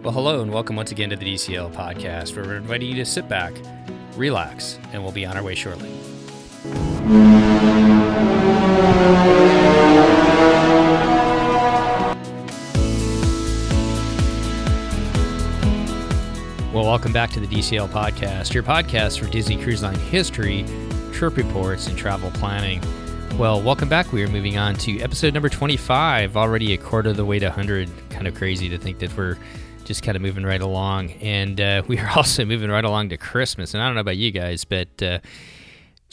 Well, hello and welcome once again to the DCL podcast, where we're inviting you to sit back, relax, and we'll be on our way shortly. Well, welcome back to the DCL podcast, your podcast for Disney Cruise Line history, trip reports, and travel planning. Well, welcome back. We are moving on to episode number 25, already a quarter of the way to 100. Kind of crazy to think that we're just kind of moving right along. And we are also moving right along to Christmas. And I don't know about you guys, but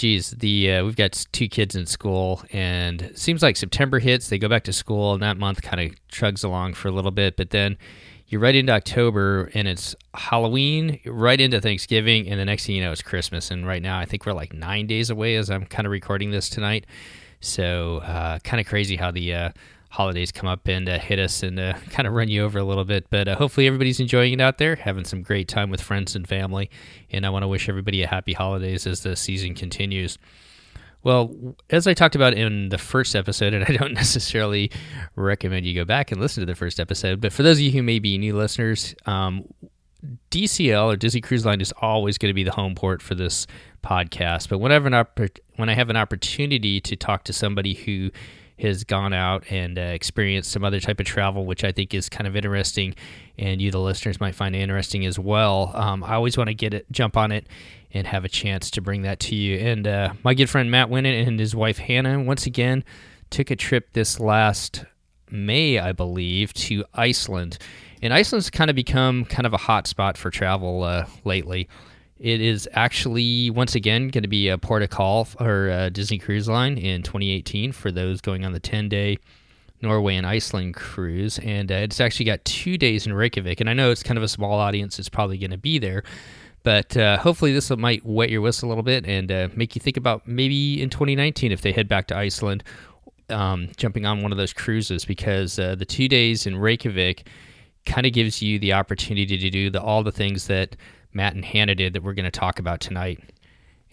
we've got two kids in school, and it seems like September hits, they go back to school, and that month kind of chugs along for a little bit. But then you're right into October, and it's Halloween, right into Thanksgiving, and the next thing you know, it's Christmas. And right now, I think we're like 9 days away as I'm kind of recording this tonight. So kind of crazy how the holidays come up and hit us and kind of run you over a little bit. But hopefully everybody's enjoying it out there, having some great time with friends and family. And I want to wish everybody a happy holidays as the season continues. Well, as I talked about in the first episode, and I don't necessarily recommend you go back and listen to the first episode, but for those of you who may be new listeners, DCL or Disney Cruise Line is always going to be the home port for this podcast. But when I have an opportunity to talk to somebody who has gone out and experienced some other type of travel, which I think is kind of interesting, and you, the listeners, might find interesting as well, I always want to jump on it and have a chance to bring that to you. And my good friend Matt Winnett and his wife Hannah, once again, took a trip this last May, I believe, to Iceland. And Iceland's kind of become kind of a hot spot for travel lately. It is actually, once again, going to be a port of call for Disney Cruise Line in 2018 for those going on the 10-day Norway and Iceland cruise. And it's actually got 2 days in Reykjavik. And I know it's kind of a small audience that's probably going to be there. But hopefully this might wet your whistle a little bit and make you think about maybe in 2019 if they head back to Iceland, jumping on one of those cruises, because the 2 days in Reykjavik kind of gives you the opportunity to do all the things that Matt and Hannah did that we're going to talk about tonight.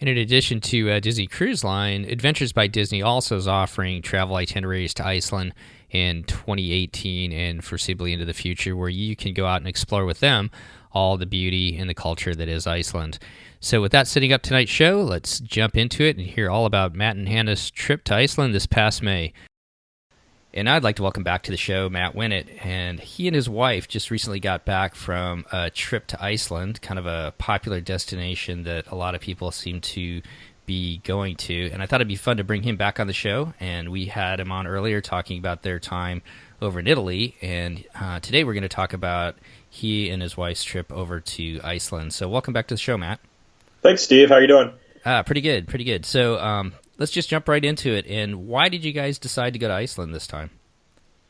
And in addition to Disney Cruise Line, Adventures by Disney also is offering travel itineraries to Iceland in 2018 and foreseeably into the future, where you can go out and explore with them all the beauty and the culture that is Iceland. So with that setting up tonight's show, let's jump into it and hear all about Matt and Hannah's trip to Iceland this past May. And I'd like to welcome back to the show Matt Winnett, and he and his wife just recently got back from a trip to Iceland, kind of a popular destination that a lot of people seem to be going to, and I thought it'd be fun to bring him back on the show, and we had him on earlier talking about their time over in Italy, and today we're going to talk about he and his wife's trip over to Iceland. So welcome back to the show, Matt. Thanks, Steve. How are you doing? Pretty good. So let's just jump right into it. And why did you guys decide to go to Iceland this time?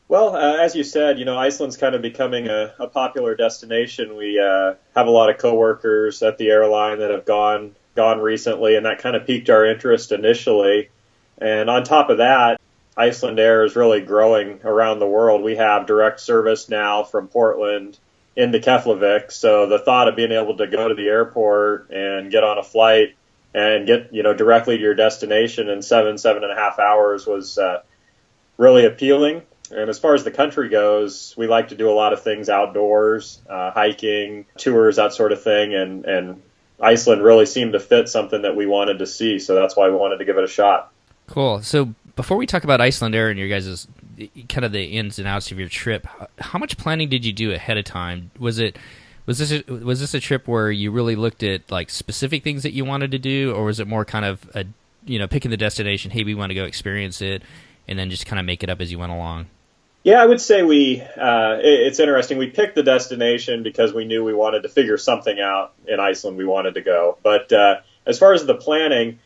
Well, as you said, Iceland's kind of becoming a popular destination. We have a lot of coworkers at the airline that have gone recently, and that kind of piqued our interest initially. And on top of that, Iceland Air is really growing around the world. We have direct service now from Portland into Keflavik, so the thought of being able to go to the airport and get on a flight and get directly to your destination in 7.5 hours was really appealing. And as far as the country goes, we like to do a lot of things outdoors, hiking, tours, that sort of thing, and Iceland really seemed to fit something that we wanted to see, so that's why we wanted to give it a shot. Cool. So before we talk about Iceland Air and your guys' kind of the ins and outs of your trip, how much planning did you do ahead of time? Was this a trip where you really looked at like specific things that you wanted to do, or was it more kind of picking the destination, hey, we want to go experience it, and then just kind of make it up as you went along? Yeah, I would say it's interesting. We picked the destination because we knew we wanted to figure something out in Iceland we wanted to go. But as far as the planning,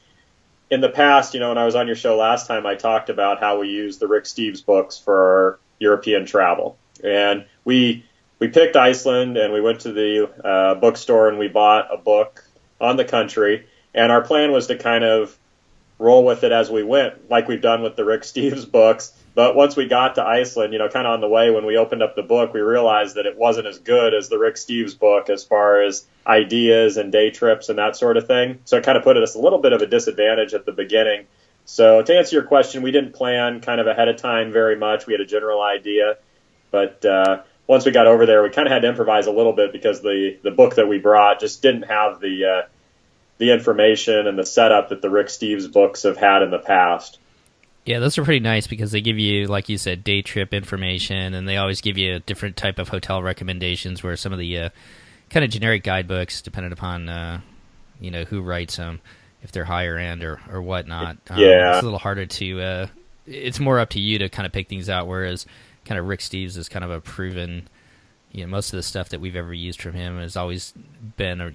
in the past, when I was on your show last time, I talked about how we used the Rick Steves books for our European travel. And we picked Iceland, and we went to the bookstore, and we bought a book on the country. And our plan was to kind of roll with it as we went, like we've done with the Rick Steves books. But once we got to Iceland, kind of on the way, when we opened up the book, we realized that it wasn't as good as the Rick Steves book as far as ideas and day trips and that sort of thing. So it kind of put us a little bit of a disadvantage at the beginning. So to answer your question, we didn't plan kind of ahead of time very much. We had a general idea. But once we got over there, we kind of had to improvise a little bit because the book that we brought just didn't have the information and the setup that the Rick Steves books have had in the past. Yeah, those are pretty nice because they give you, like you said, day trip information, and they always give you a different type of hotel recommendations, where some of the kind of generic guidebooks, depending upon who writes them, if they're higher end or whatnot. Yeah. It's a little harder to it's more up to you to kind of pick things out, whereas kind of Rick Steves is kind of a proven, most of the stuff that we've ever used from him has always been a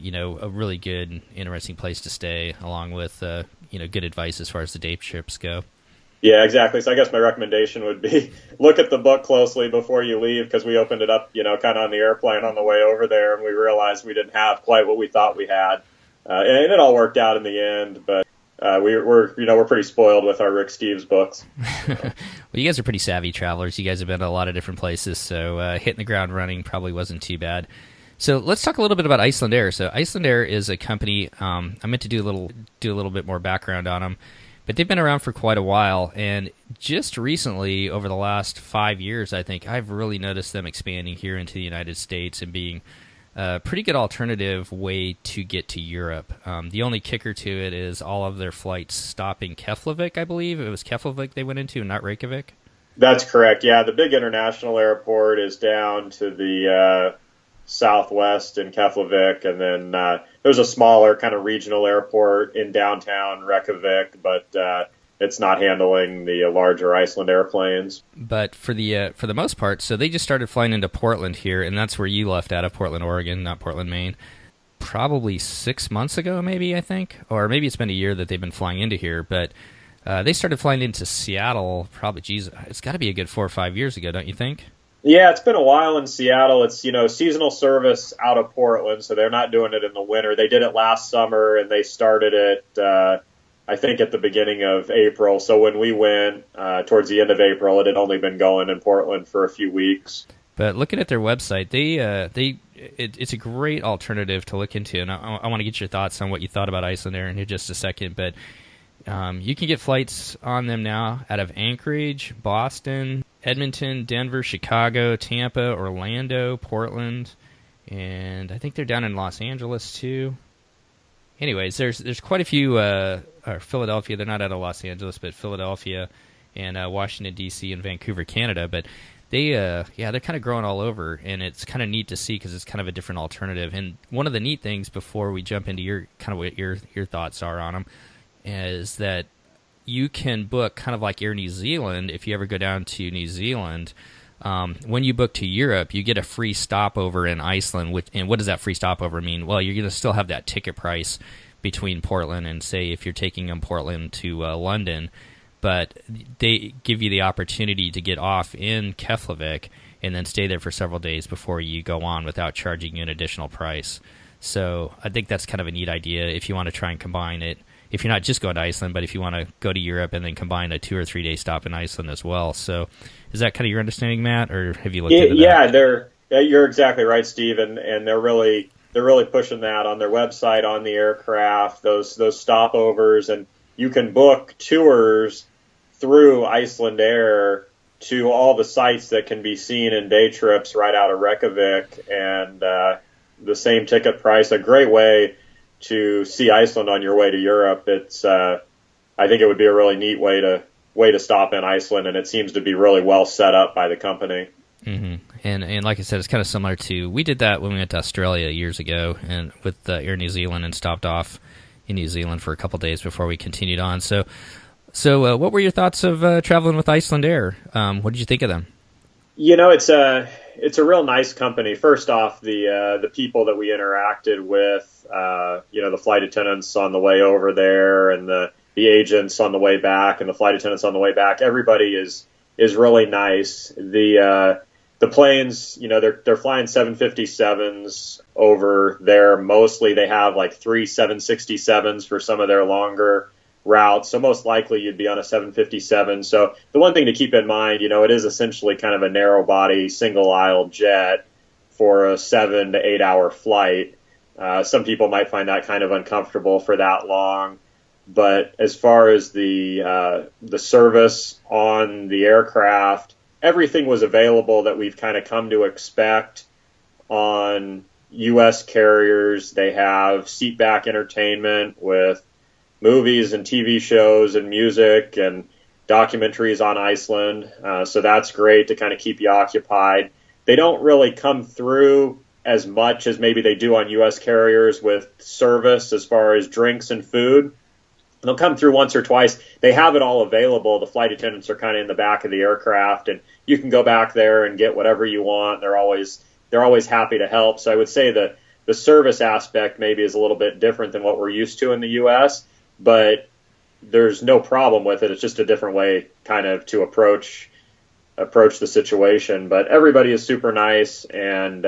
really good, interesting place to stay, along with good advice as far as the day trips go. Yeah, exactly. So I guess my recommendation would be look at the book closely before you leave, because we opened it up, kind of on the airplane on the way over there, and we realized we didn't have quite what we thought we had. And it all worked out in the end, but we're pretty spoiled with our Rick Steves books. Well, you guys are pretty savvy travelers. You guys have been to a lot of different places, so hitting the ground running probably wasn't too bad. So let's talk a little bit about Icelandair. So Icelandair is a company. I meant to do a little bit more background on them. But they've been around for quite a while, and just recently, over the last 5 years, I think, I've really noticed them expanding here into the United States and being a pretty good alternative way to get to Europe. The only kicker to it is all of their flights stop in Keflavik, I believe. It was Keflavik they went into, not Reykjavik? That's correct, yeah. The big international airport is down to the southwest in Keflavik, and then there's a smaller kind of regional airport in downtown Reykjavik, but it's not handling the larger Iceland airplanes. But for the most part, so they just started flying into Portland here, and that's where you left out of, Portland, Oregon, not Portland, Maine. Probably 6 months ago, maybe, I think, or maybe it's been a year that they've been flying into here. But they started flying into Seattle. Probably, it's got to be a good 4 or 5 years ago, don't you think? Yeah, it's been a while in Seattle. It's, seasonal service out of Portland, so they're not doing it in the winter. They did it last summer, and they started it, I think, at the beginning of April. So when we went towards the end of April, it had only been going in Portland for a few weeks. But looking at their website, it's a great alternative to look into, and I want to get your thoughts on what you thought about Icelandair in just a second. But you can get flights on them now out of Anchorage, Boston, Edmonton, Denver, Chicago, Tampa, Orlando, Portland, and I think they're down in Los Angeles too. Anyways, there's quite a few, or Philadelphia. They're not out of Los Angeles, but Philadelphia and Washington, D.C. and Vancouver, Canada. But they're kind of growing all over, and it's kind of neat to see because it's kind of a different alternative. And one of the neat things, before we jump into your kind of what your thoughts are on them, is that you can book kind of like Air New Zealand. If you ever go down to New Zealand, when you book to Europe, you get a free stopover in Iceland. And what does that free stopover mean? Well, you're going to still have that ticket price between Portland and, say, if you're taking them Portland to London, but they give you the opportunity to get off in Keflavik and then stay there for several days before you go on without charging you an additional price. So I think that's kind of a neat idea if you want to try and combine it. If you're not just going to Iceland, but if you want to go to Europe and then combine a 2 or 3 day stop in Iceland as well. So is that kind of your understanding, Matt, or have you looked into that? Yeah, you're exactly right, Steve, and they're really pushing that on their website, on the aircraft, those stopovers, and you can book tours through Icelandair to all the sites that can be seen in day trips right out of Reykjavik, and the same ticket price. A great way to see Iceland on your way to Europe. It's I think it would be a really neat way to stop in Iceland, and it seems to be really well set up by the company. Mm-hmm. And like I said, it's kind of similar to, we did that when we went to Australia years ago, and with Air New Zealand, and stopped off in New Zealand for a couple days before we continued on. So what were your thoughts of traveling with Icelandair? What did you think of them? It's a real nice company. First off, the people that we interacted with, the flight attendants on the way over there, and the agents on the way back, and the flight attendants on the way back. Everybody is really nice. The planes, they're flying 757s over there. Mostly they have like 3 767s for some of their longer routes. So most likely you'd be on a 757. So the one thing to keep in mind, it is essentially kind of a narrow body, single aisle jet for a 7 to 8 hour flight. Some people might find that kind of uncomfortable for that long. But as far as the service on the aircraft, everything was available that we've kind of come to expect on U.S. carriers. They have seatback entertainment with movies and TV shows and music and documentaries on Iceland. So that's great to kind of keep you occupied. They don't really come through as much as maybe they do on U.S. carriers with service as far as drinks and food. They'll come through once or twice. They have it all available. The flight attendants are kind of in the back of the aircraft, and you can go back there and get whatever you want. They're always happy to help. So I would say that the service aspect maybe is a little bit different than what we're used to in the U.S., but there's no problem with it. It's just a different way kind of to approach the situation. But everybody is super nice, and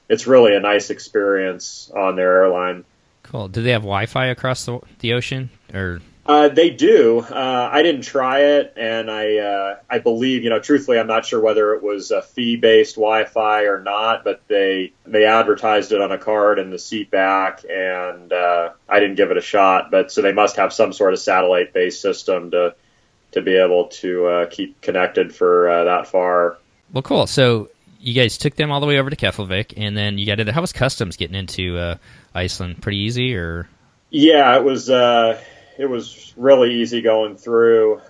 it's really a nice experience on their airline. Cool. Do they have Wi-Fi across the ocean? Or they do. I didn't try it, and I believe, truthfully, I'm not sure whether it was a fee-based Wi-Fi or not, but they advertised it on a card in the seat back, and I didn't give it a shot. But so they must have some sort of satellite-based system to be able to keep connected for that far. Well, cool. So you guys took them all the way over to Keflavik, and then you got into. How was customs getting into Iceland? Pretty easy, or? Yeah, it was really easy going through.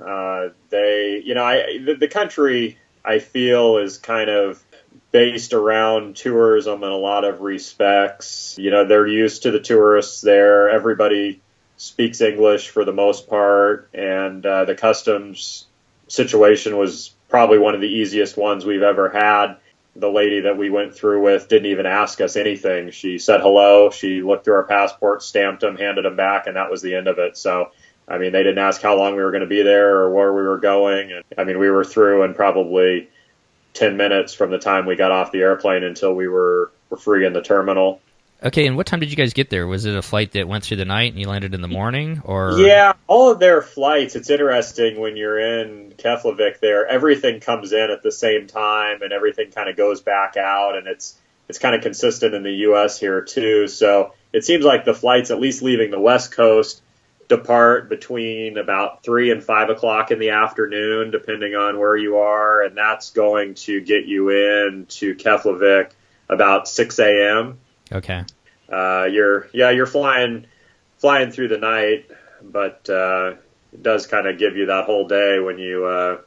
The country, I feel, is kind of based around tourism in a lot of respects. They're used to the tourists there. Everybody speaks English for the most part, and the customs situation was probably one of the easiest ones we've ever had. The lady that we went through with didn't even ask us anything. She said hello. She looked through our passports, stamped them, handed them back, and that was the end of it. So, they didn't ask how long we were going to be there or where we were going. And, we were through in probably 10 minutes from the time we got off the airplane until we were free in the terminal. Okay, and what time did you guys get there? Was it a flight that went through the night and you landed in the morning? Or Yeah, all of their flights, it's interesting when you're in Keflavik there, everything comes in at the same time and everything kind of goes back out, and it's kind of consistent in the U.S. here too. So it seems like the flights, at least leaving the West Coast, depart between about 3 and 5 o'clock in the afternoon, depending on where you are, and that's going to get you in to Keflavik about 6 a.m. Okay. You're flying through the night, but it does kind of give you that whole day when you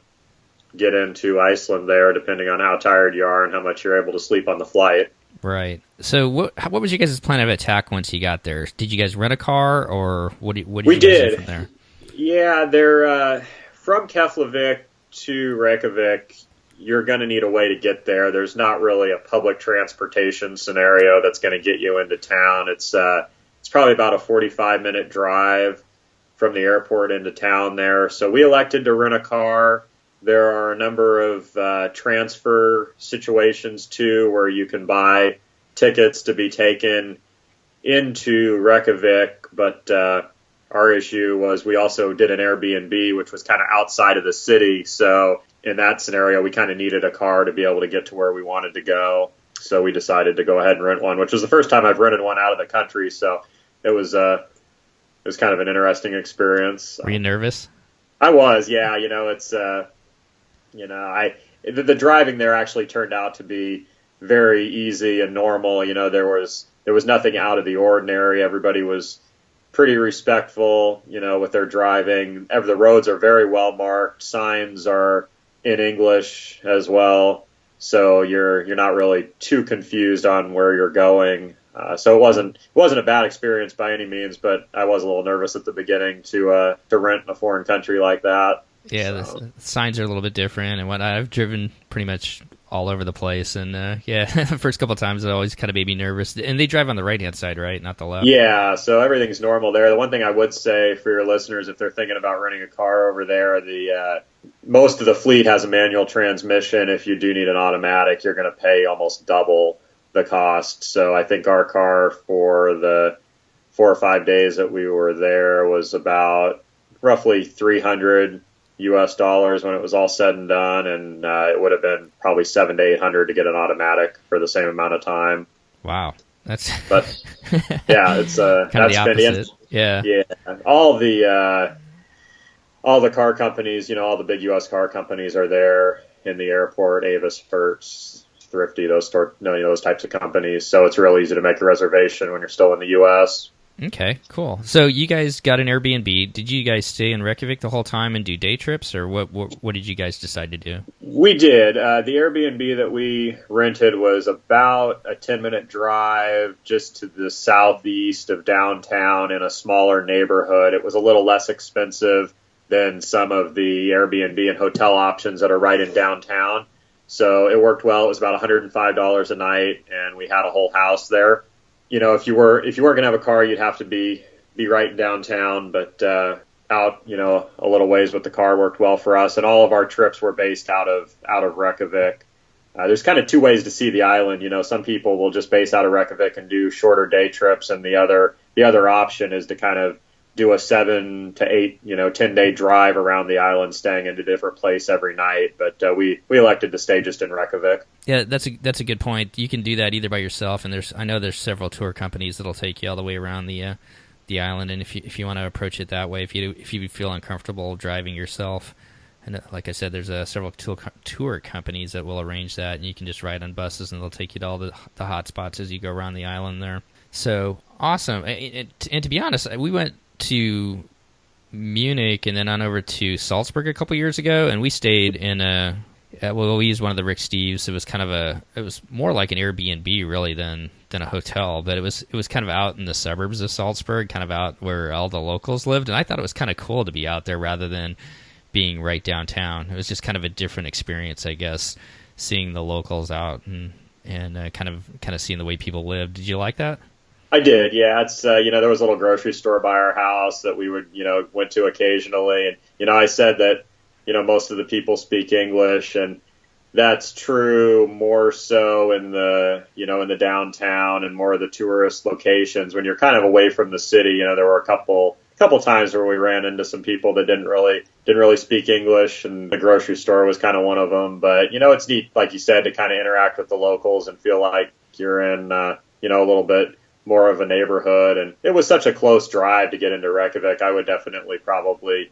get into Iceland there, depending on how tired you are and how much you're able to sleep on the flight. Right. So what was your guys' plan of attack once you got there? Did you guys rent a car, or what did you guys do from there? Yeah, they're from Keflavik to Reykjavik. You're going to need a way to get there. There's not really a public transportation scenario that's going to get you into town. It's probably about a 45-minute drive from the airport into town there. So we elected to rent a car. There are a number of transfer situations, too, where you can buy tickets to be taken into Reykjavik. But our issue was we also did an Airbnb, which was kind of outside of the city. So in that scenario, we kind of needed a car to be able to get to where we wanted to go. So we decided to go ahead and rent one, which was the first time I've rented one out of the country. So it was kind of an interesting experience. Were you nervous? I was, yeah. The driving there actually turned out to be very easy and normal. There was nothing out of the ordinary. Everybody was pretty respectful, with their driving. The roads are very well marked. Signs are in English as well, so you're not really too confused on where you're going. So it wasn't a bad experience by any means, but I was a little nervous at the beginning to rent in a foreign country like that. Yeah, so. The signs are a little bit different and whatnot. I've driven pretty much all over the place, and the first couple of times it always kind of made me nervous. And they drive on the right-hand side, right, not the left? Yeah, so everything's normal there. The one thing I would say for your listeners, if they're thinking about renting a car over there, most of the fleet has a manual transmission. If you do need an automatic, you're going to pay almost double the cost. So I think our car for the 4 or 5 days that we were there was about roughly $300 when it was all said and done, and it would have been probably $700 to $800 to get an automatic for the same amount of time. Wow, that's but yeah, it's kind of the opposite. Yeah. All the car companies, all the big U.S. car companies are there, in the airport, Avis, Hertz, Thrifty, those types of companies. So it's real easy to make a reservation when you're still in the U.S. Okay, cool. So you guys got an Airbnb. Did you guys stay in Reykjavik the whole time and do day trips, or what did you guys decide to do? We did. The Airbnb that we rented was about a 10-minute drive just to the southeast of downtown in a smaller neighborhood. It was a little less expensive than some of the Airbnb and hotel options that are right in downtown. So it worked well. It was about $105 a night, and we had a whole house there. If you were going to have a car, you'd have to be right in downtown, but out, a little ways with the car worked well for us. And all of our trips were based out of Reykjavik. There's kind of two ways to see the island. Some people will just base out of Reykjavik and do shorter day trips, and the other option is to kind of do a 7 to 8, 10-day drive around the island, staying in a different place every night. But we elected to stay just in Reykjavik. Yeah, that's a good point. You can do that either by yourself, and I know there's several tour companies that'll take you all the way around the island. And if you want to approach it that way, if you feel uncomfortable driving yourself, and like I said, there's several tour companies that will arrange that, and you can just ride on buses, and they'll take you to all the hot spots as you go around the island there. So awesome. And to be honest, we went to Munich and then on over to Salzburg a couple years ago, and we stayed in we used one of the Rick Steves. It was more like an Airbnb really than a hotel, but it was kind of out in the suburbs of Salzburg, kind of out where all the locals lived, and I thought it was kind of cool to be out there rather than being right downtown. It was just kind of a different experience, I guess, seeing the locals out and kind of seeing the way people live. Did you like that? I did, yeah. It's there was a little grocery store by our house that we would went to occasionally, and I said that most of the people speak English, and that's true more so in the in the downtown and more of the tourist locations. When you're kind of away from the city, there were a couple times where we ran into some people that didn't really speak English, and the grocery store was kind of one of them. But it's neat, like you said, to kind of interact with the locals and feel like you're in a little bit more of a neighborhood. And it was such a close drive to get into Reykjavik. I would definitely probably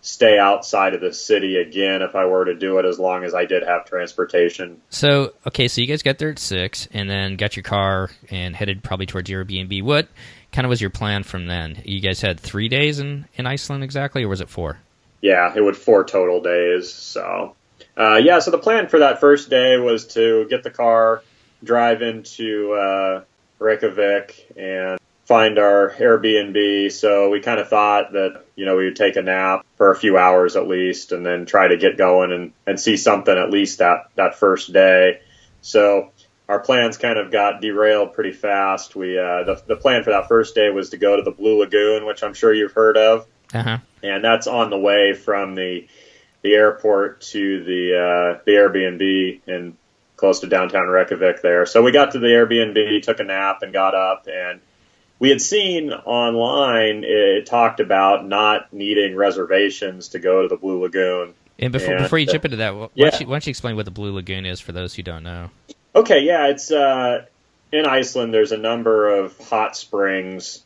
stay outside of the city again if I were to do it, as long as I did have transportation. So you guys got there at 6 and then got your car and headed probably towards Airbnb. What kind of was your plan from then? You guys had 3 days in Iceland exactly, or was it 4? Yeah, it was 4 total days. So, so the plan for that first day was to get the car, drive into Reykjavik, and find our Airbnb. So we kind of thought that, we would take a nap for a few hours at least, and then try to get going and see something at least that first day. So our plans kind of got derailed pretty fast. We the plan for that first day was to go to the Blue Lagoon, which I'm sure you've heard of. Uh-huh. And that's on the way from the airport to the Airbnb in close to downtown Reykjavik there. So we got to the Airbnb, took a nap, and got up, and we had seen online it talked about not needing reservations to go to the Blue Lagoon. And before you jump into that, why don't you explain what the Blue Lagoon is for those who don't know? Okay, yeah, it's in Iceland. There's a number of hot springs,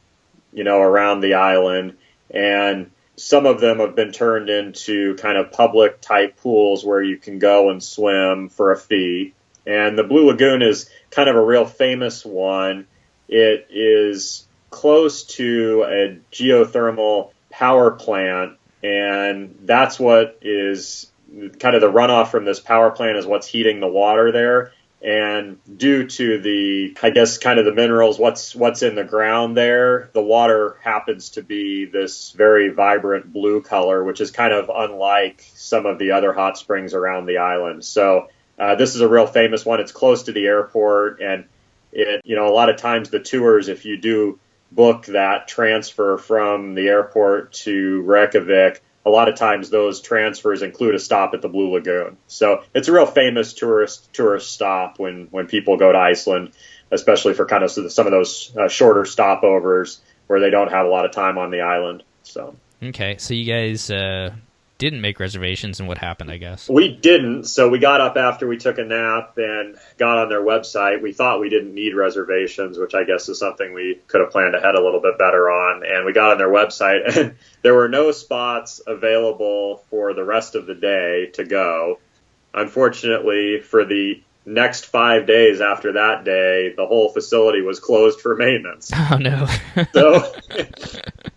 around the island, and some of them have been turned into kind of public type pools where you can go and swim for a fee. And the Blue Lagoon is kind of a real famous one. It is close to a geothermal power plant, and that's what is kind of the runoff from this power plant is what's heating the water there. And due to the, I guess, kind of the minerals, what's in the ground there, the water happens to be this very vibrant blue color, which is kind of unlike some of the other hot springs around the island. So this is a real famous one. It's close to the airport, and a lot of times the tours, if you do book that transfer from the airport to Reykjavik, a lot of times those transfers include a stop at the Blue Lagoon. So it's a real famous tourist stop when people go to Iceland, especially for kind of some of those shorter stopovers where they don't have a lot of time on the island. So okay, so you guys didn't make reservations, and what happened, I guess? We didn't. So we got up after we took a nap and got on their website. We thought we didn't need reservations, which I guess is something we could have planned ahead a little bit better on. And we got on their website, and there were no spots available for the rest of the day to go. unfortunately, for the next 5 days after that day, the whole facility was closed for maintenance. Oh no! So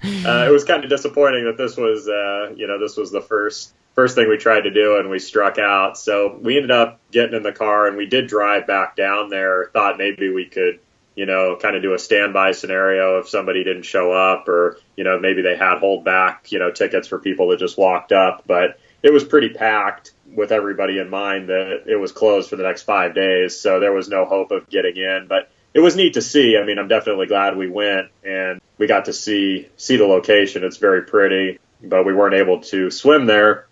it was kind of disappointing that this was, this was the first thing we tried to do, and we struck out. So we ended up getting in the car, and we did drive back down there. Thought maybe we could, kind of do a standby scenario if somebody didn't show up, or maybe they had hold back, tickets for people that just walked up. But it was pretty packed, with everybody in mind that it was closed for the next 5 days, so there was no hope of getting in. But it was neat to see. I mean, I'm definitely glad we went, and we got to see the location. It's very pretty, but we weren't able to swim there.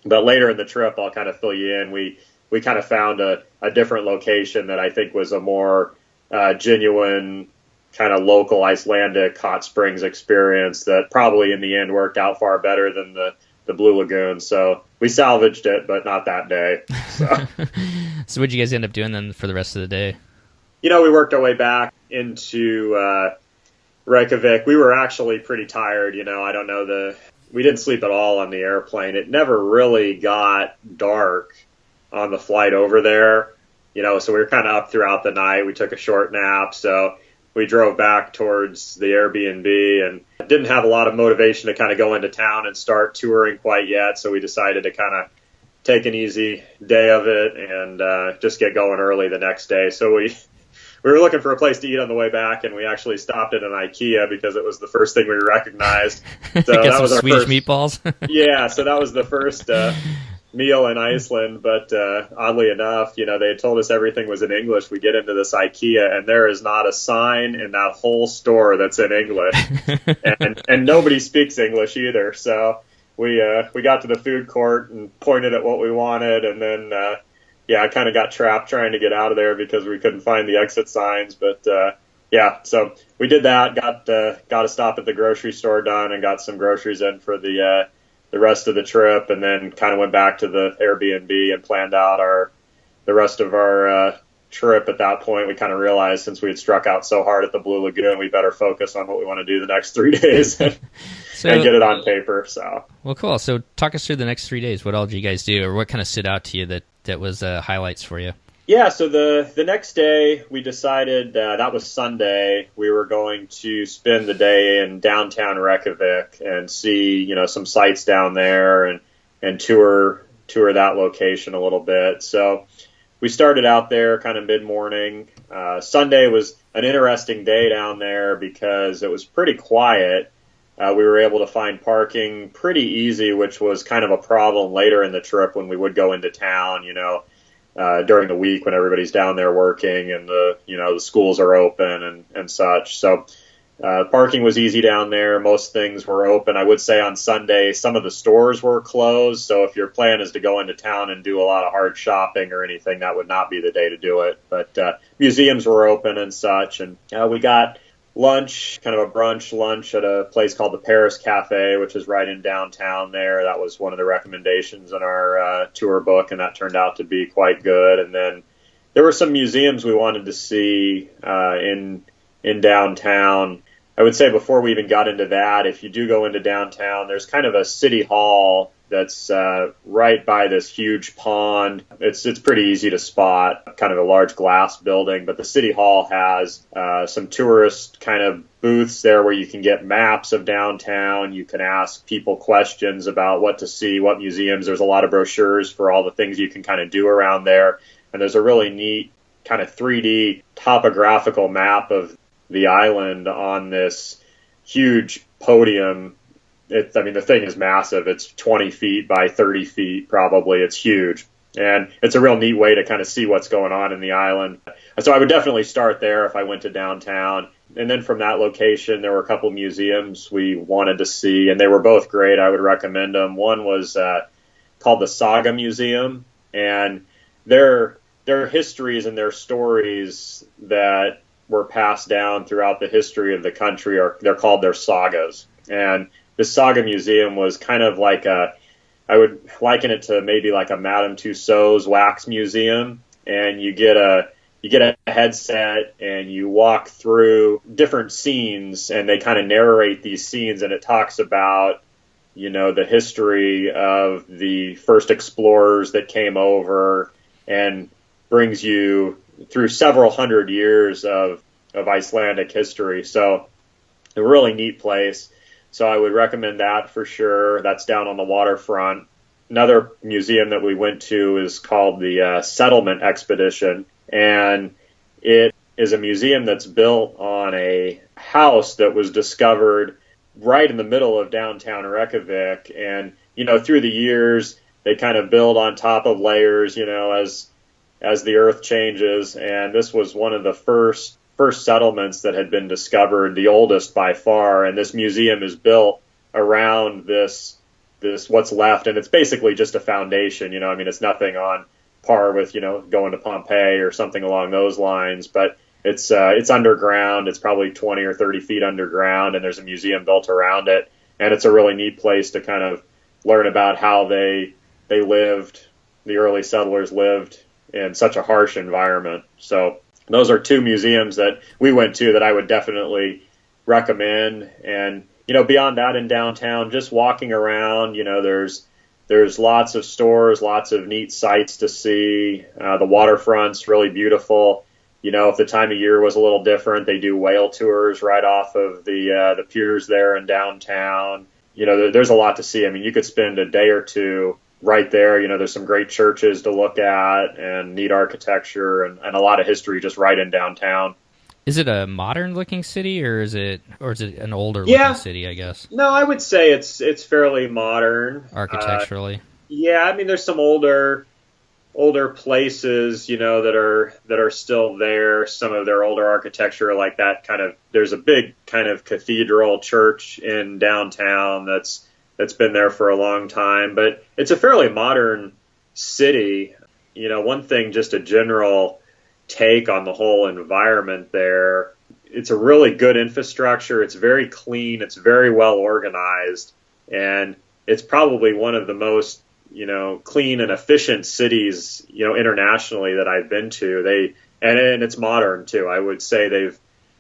But later in the trip, I'll kind of fill you in. We kind of found a different location that I think was a more genuine, kind of local Icelandic hot springs experience that probably in the end worked out far better than the Blue Lagoon. So we salvaged it, but not that day. So what'd you guys end up doing then for the rest of the day? We worked our way back into Reykjavik. We were actually pretty tired. I don't know, we didn't sleep at all on the airplane. It never really got dark on the flight over there. So we were kind of up throughout the night. We took a short nap. So we drove back towards the Airbnb and didn't have a lot of motivation to kind of go into town and start touring quite yet. So we decided to kind of take an easy day of it and just get going early the next day. So we were looking for a place to eat on the way back, and we actually stopped at an IKEA because it was the first thing we recognized. So that was our Swedish meatballs. Yeah, so that was the first meal in Iceland. But oddly enough, they had told us everything was in English. We get into this IKEA, and there is not a sign in that whole store that's in English, and nobody speaks English either. So we got to the food court and pointed at what we wanted, and then I kind of got trapped trying to get out of there because we couldn't find the exit signs. But so we did that. Got a stop at the grocery store done and got some groceries in for the rest of the trip, and then kind of went back to the Airbnb and planned out the rest of our trip. At that point, we kind of realized since we had struck out so hard at the Blue Lagoon, we better focus on what we want to do the next 3 days and get it on paper. So, well, cool. So talk us through the next 3 days. What all did you guys do, or what kind of stood out to you that was highlights for you? Yeah, so the next day we decided that was Sunday. We were going to spend the day in downtown Reykjavik and see some sights down there and tour that location a little bit. So we started out there kind of mid-morning. Sunday was an interesting day down there because it was pretty quiet. We were able to find parking pretty easy, which was kind of a problem later in the trip when we would go into town, during the week when everybody's down there working and the schools are open and such. So parking was easy down there. Most things were open. I would say on Sunday, some of the stores were closed. So if your plan is to go into town and do a lot of hard shopping or anything, that would not be the day to do it. But museums were open and such. And we got lunch, kind of a brunch lunch at a place called the Paris Cafe, which is right in downtown there. That was one of the recommendations in our tour book, and that turned out to be quite good. And then there were some museums we wanted to see in downtown. I would say before we even got into that, if you do go into downtown, there's kind of a city hall that's right by this huge pond. It's pretty easy to spot, kind of a large glass building, but the city hall has some tourist kind of booths there where you can get maps of downtown. You can ask people questions about what to see, what museums. There's a lot of brochures for all the things you can kind of do around there. And there's a really neat kind of 3D topographical map of the island on this huge podium. The thing is massive. It's 20 feet by 30 feet, probably. It's huge. And it's a real neat way to kind of see what's going on in the island. So I would definitely start there if I went to downtown. And then from that location, there were a couple museums we wanted to see, and they were both great. I would recommend them. One was called the Saga Museum, and their histories and their stories that were passed down throughout the history of the country they're called their sagas. And the Saga Museum was kind of like I would liken it to maybe like a Madame Tussauds wax museum, and you get a headset and you walk through different scenes, and they kind of narrate these scenes, and it talks about the history of the first explorers that came over, and brings you through several hundred years of Icelandic history. So a really neat place. So I would recommend that for sure. That's down on the waterfront. Another museum that we went to is called the Settlement Expedition, and it is a museum that's built on a house that was discovered right in the middle of downtown Reykjavik. And, through the years, they kind of build on top of layers, as the earth changes. And this was one of the first settlements that had been discovered, the oldest by far. And this museum is built around this what's left. And it's basically just a foundation, it's nothing on par with, going to Pompeii or something along those lines. But it's underground. It's probably 20 or 30 feet underground, and there's a museum built around it. And it's a really neat place to kind of learn about how they lived, the early settlers lived in such a harsh environment. So those are two museums that we went to that I would definitely recommend. And, beyond that in downtown, just walking around, there's lots of stores, lots of neat sights to see. The waterfront's really beautiful. If the time of year was a little different, they do whale tours right off of the piers there in downtown. There's a lot to see. I mean, you could spend a day or two right there. There's some great churches to look at and neat architecture and a lot of history just right in downtown. Is it a modern looking city or is it an older looking city, I guess? No, I would say it's fairly modern. Architecturally. Yeah, I mean, there's some older places, that are still there. Some of their older architecture, like that kind of, there's a big kind of cathedral church in downtown that's been there for a long time, but it's a fairly modern city. One thing, just a general take on the whole environment there, it's a really good infrastructure. It's very clean. It's very well organized, and it's probably one of the most clean and efficient cities, internationally that I've been to. And it's modern too. I would say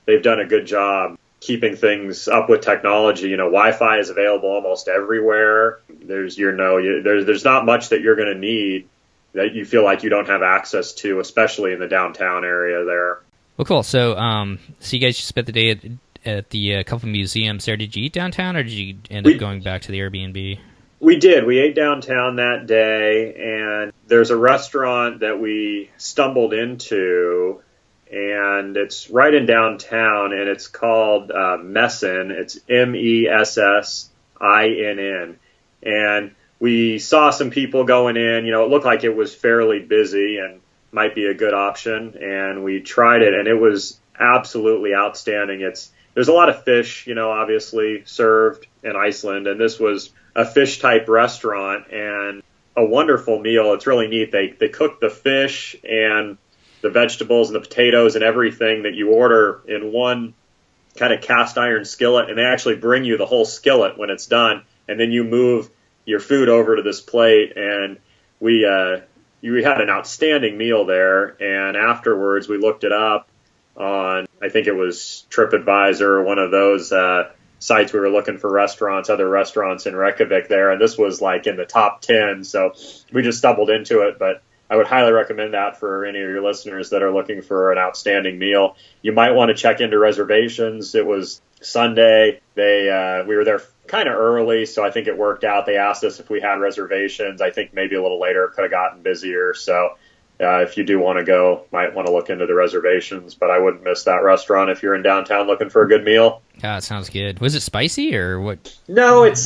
they've done a good job keeping things up with technology. Wi-Fi is available almost everywhere. There's not much that you're going to need that you feel like you don't have access to, especially in the downtown area there. Well, cool. So, so you guys spent the day at the couple museums there. Did you eat downtown, or did you end up going back to the Airbnb? We did. We ate downtown that day, and there's a restaurant that we stumbled into, and it's right in downtown, and it's called Messin. It's Messinn. And we saw some people going in. It looked like it was fairly busy and might be a good option, and we tried it, and it was absolutely outstanding. There's a lot of fish, obviously served in Iceland, and this was a fish type restaurant and a wonderful meal. It's really neat. They cook the fish and the vegetables and the potatoes and everything that you order in one kind of cast iron skillet, and they actually bring you the whole skillet when it's done, and then you move your food over to this plate. And we had an outstanding meal there, and afterwards we looked it up on, I think it was TripAdvisor, one of those sites we were looking for other restaurants in Reykjavik there, and this was like in the top 10, so we just stumbled into it. But I would highly recommend that for any of your listeners that are looking for an outstanding meal. You might want to check into reservations. It was Sunday. We were there kind of early, so I think it worked out. They asked us if we had reservations. I think maybe a little later it could have gotten busier, so if you do want to go, might want to look into the reservations. But I wouldn't miss that restaurant if you're in downtown looking for a good meal. Yeah, it sounds good. Was it spicy or what? No, it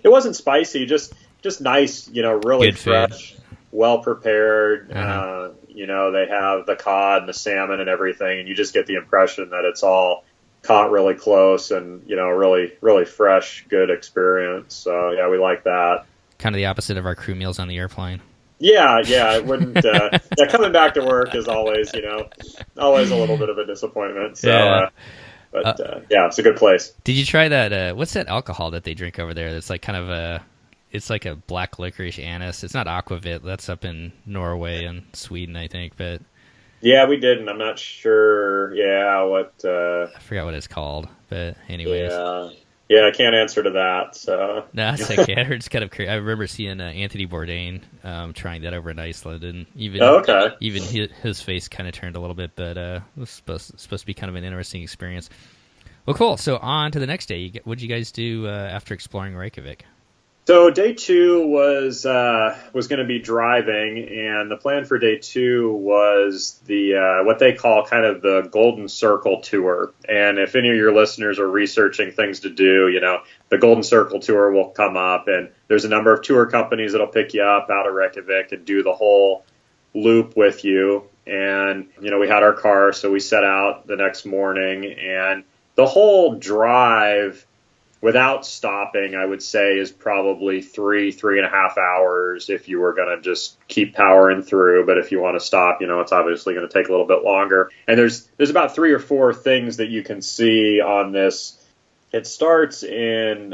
wasn't spicy. Just nice, really good fresh, well prepared. Uh-huh. They have the cod and the salmon and everything, and you just get the impression that it's all caught really close and really, really fresh, good experience. So yeah, we like that. Kind of the opposite of our crew meals on the airplane. Yeah, it wouldn't. Coming back to work is always, always a little bit of a disappointment. So, yeah. It's a good place. Did you try that? What's that alcohol that they drink over there? That's like kind of it's like a black licorice anise. It's not aquavit. That's up in Norway and Sweden, I think. But yeah, we did, and I'm not sure. Yeah, what? I forgot what it's called. But anyways, Yeah, I can't answer to that. So No, it's okay. I heard it's kind of crazy. I remember seeing Anthony Bourdain trying that over in Iceland, and even his face kind of turned a little bit, but it was supposed to be kind of an interesting experience. Well, cool. So on to the next day. What did you guys do after exploring Reykjavik? So day two was going to be driving, and the plan for day two was the what they call kind of the Golden Circle tour. And if any of your listeners are researching things to do, the Golden Circle tour will come up, and there's a number of tour companies that'll pick you up out of Reykjavik and do the whole loop with you. And we had our car, so we set out the next morning, and the whole drive, without stopping, I would say is probably 3.5 hours if you were going to just keep powering through. But if you want to stop, it's obviously going to take a little bit longer. And there's about 3 or 4 things that you can see on this. It starts in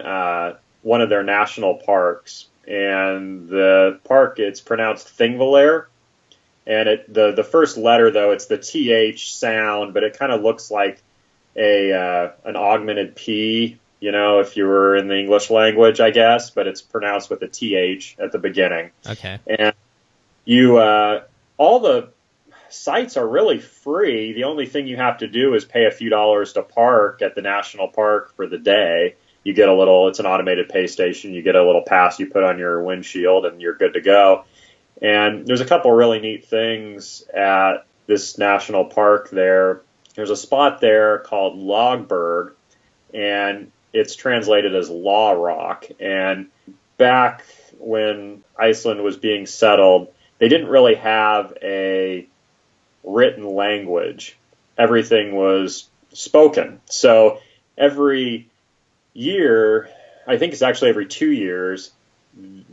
one of their national parks, and the park, it's pronounced Thingvellir. And the first letter, though, it's the TH sound, but it kind of looks like an augmented P, if you were in the English language, I guess, but it's pronounced with a TH at the beginning. Okay. And all the sites are really free. The only thing you have to do is pay a few dollars to park at the national park for the day. You get it's an automated pay station. You get a little pass you put on your windshield and you're good to go. And there's a couple really neat things at this national park there. There's a spot there called Logberg, and it's translated as Law Rock. And back when Iceland was being settled, they didn't really have a written language. Everything was spoken. So every year, I think it's actually every 2 years,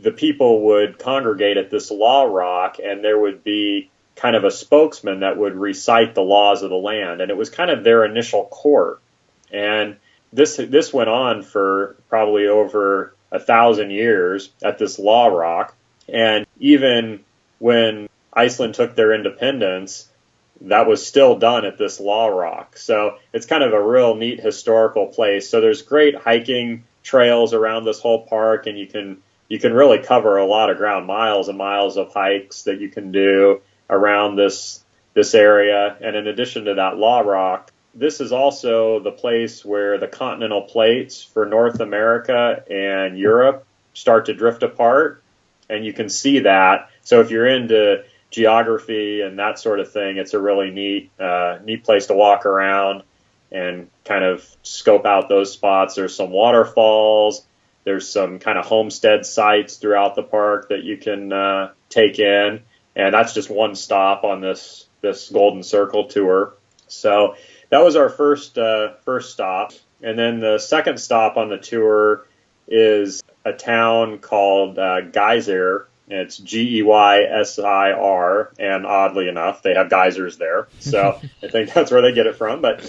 the people would congregate at this Law Rock, and there would be kind of a spokesman that would recite the laws of the land. And it was kind of their initial court. And this went on for probably over 1,000 years at this Law Rock. And even when Iceland took their independence, that was still done at this Law Rock. So it's kind of a real neat historical place. So there's great hiking trails around this whole park, and you can really cover a lot of ground, miles and miles of hikes that you can do around this area. And in addition to that Law Rock, this is also the place where the continental plates for North America and Europe start to drift apart, and you can see that. So if you're into geography and that sort of thing, it's a really neat place to walk around and kind of scope out those spots. There's some waterfalls. There's some kind of homestead sites throughout the park that you can take in. And that's just one stop on this Golden Circle tour. So that was our first stop. And then the second stop on the tour is a town called Geysir. It's Geysir, and oddly enough, they have geysers there. So I think that's where they get it from. But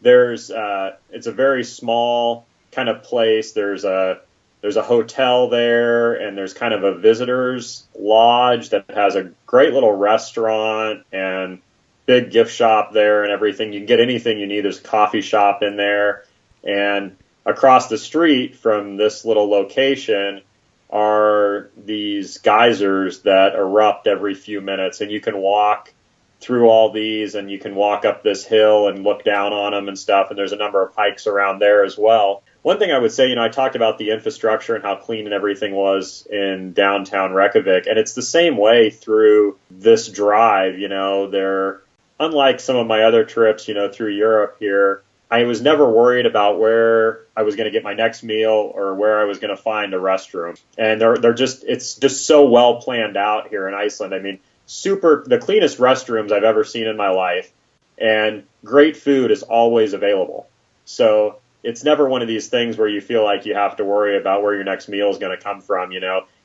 it's a very small kind of place. There's a hotel there, and there's kind of a visitor's lodge that has a great little restaurant and big gift shop there and everything. You can get anything you need. There's a coffee shop in there. And across the street from this little location are these geysers that erupt every few minutes. And you can walk through all these, and you can walk up this hill and look down on them and stuff. And there's a number of hikes around there as well. One thing I would say, I talked about the infrastructure and how clean and everything was in downtown Reykjavik, and it's the same way through this drive. They're unlike some of my other trips, through Europe here. I was never worried about where I was going to get my next meal or where I was going to find a restroom. And it's just so well planned out here in Iceland. I mean, the cleanest restrooms I've ever seen in my life, and great food is always available. So it's never one of these things where you feel like you have to worry about where your next meal is going to come from.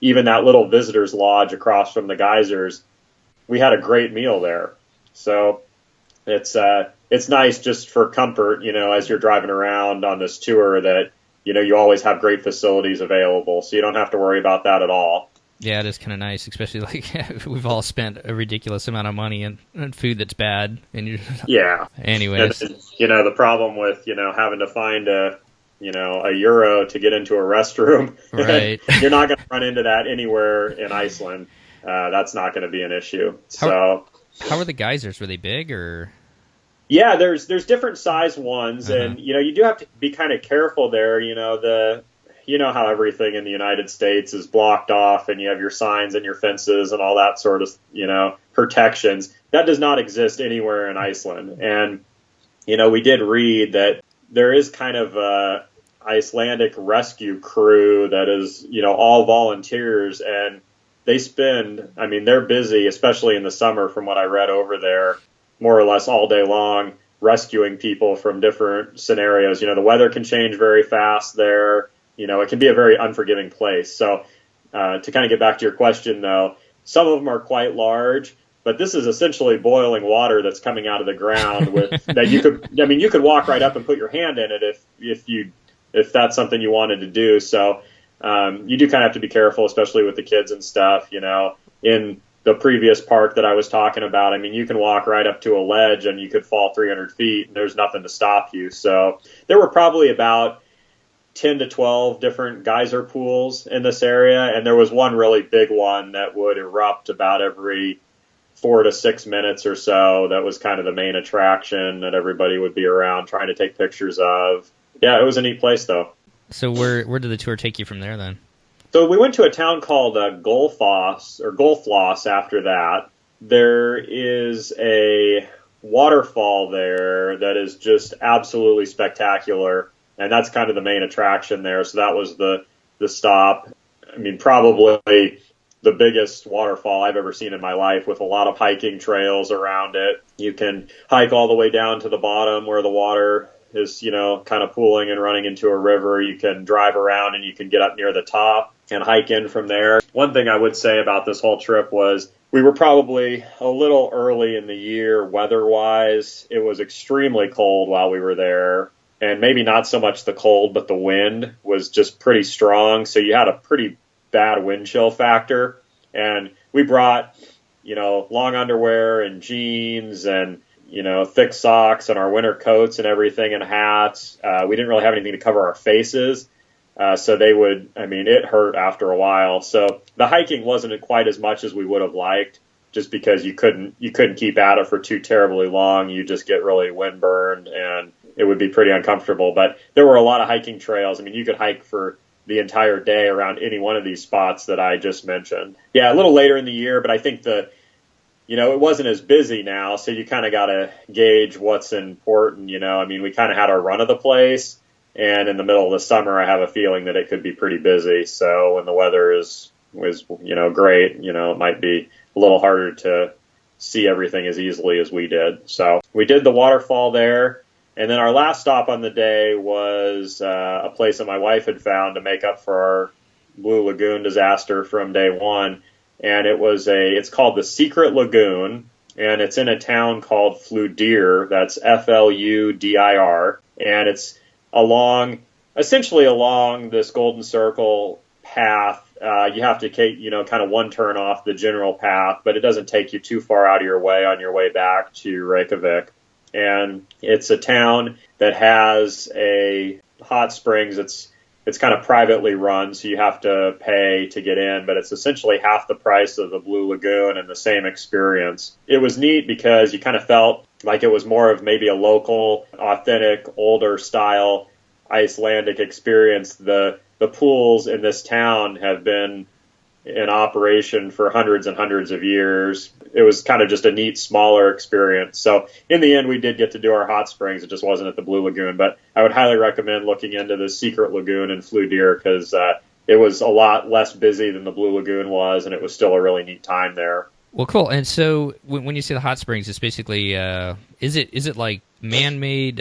Even that little visitor's lodge across from the geysers, we had a great meal there. So it's nice just for comfort, as you're driving around on this tour, that, you always have great facilities available. So you don't have to worry about that at all. Yeah, it is kind of nice, especially we've all spent a ridiculous amount of money on food that's bad. And yeah. Anyways. And, the problem with, having to find a €1 to get into a restroom. Right. You're not going to run into that anywhere in Iceland. That's not going to be an issue. How are the geysers? Were they big or? Yeah, there's different size ones, and you do have to be kind of careful there. How everything in the United States is blocked off, and you have your signs and your fences and all that sort of protections. That does not exist anywhere in Iceland. And we did read that there is kind of a Icelandic rescue crew that is all volunteers, and they're busy, especially in the summer, from what I read over there, more or less all day long, rescuing people from different scenarios. The weather can change very fast there. It can be a very unforgiving place. So to kind of get back to your question, though, some of them are quite large, but this is essentially boiling water that's coming out of the ground that you could walk right up and put your hand in it if that's something you wanted to do. So you do kind of have to be careful, especially with the kids and stuff. In the previous park that I was talking about, you can walk right up to a ledge and you could fall 300 feet and there's nothing to stop you. So there were probably about 10 to 12 different geyser pools in this area, and there was one really big one that would erupt about every 4 to 6 minutes or so. That was kind of the main attraction that everybody would be around trying to take pictures of. Yeah, it was a neat place, though. So where did the tour take you from there then? So we went to a town called Gullfoss after that. There is a waterfall there that is just absolutely spectacular, and that's kind of the main attraction there. So that was the stop. Probably the biggest waterfall I've ever seen in my life, with a lot of hiking trails around it. You can hike all the way down to the bottom where the water is, kind of pooling and running into a river. You can drive around and you can get up near the top and hike in from there. One thing I would say about this whole trip was we were probably a little early in the year weather-wise. It was extremely cold while we were there, and maybe not so much the cold, but the wind was just pretty strong, so you had a pretty bad wind chill factor. And we brought, long underwear and jeans and thick socks and our winter coats and everything and hats. We didn't really have anything to cover our faces. So it hurt after a while. So the hiking wasn't quite as much as we would have liked, just because you couldn't keep at it for too terribly long. You just get really windburned and it would be pretty uncomfortable. But there were a lot of hiking trails. You could hike for the entire day around any one of these spots that I just mentioned. Yeah, a little later in the year, but I think it wasn't as busy now, so you kind of got to gauge what's important. We kind of had our run of the place, and in the middle of the summer, I have a feeling that it could be pretty busy. So when the weather was great, it might be a little harder to see everything as easily as we did. So we did the waterfall there, and then our last stop on the day was a place that my wife had found to make up for our Blue Lagoon disaster from day one. And it's called the Secret Lagoon, and it's in a town called Fludir. That's Fludir, and it's essentially along this Golden Circle path. You have to take, kind of one turn off the general path, but it doesn't take you too far out of your way on your way back to Reykjavik. And it's a town that has a hot springs. It's kind of privately run, so you have to pay to get in, but it's essentially half the price of the Blue Lagoon and the same experience. It was neat because you kind of felt like it was more of maybe a local, authentic, older style Icelandic experience. The pools in this town have been in operation for hundreds and hundreds of years. It was kind of just a neat, smaller experience. So in the end, we did get to do our hot springs. It just wasn't at the Blue Lagoon. But I would highly recommend looking into the Secret Lagoon in Fludir, because it was a lot less busy than the Blue Lagoon was, and it was still a really neat time there. Well, cool. And so when you say the hot springs, it's basically, is it like man-made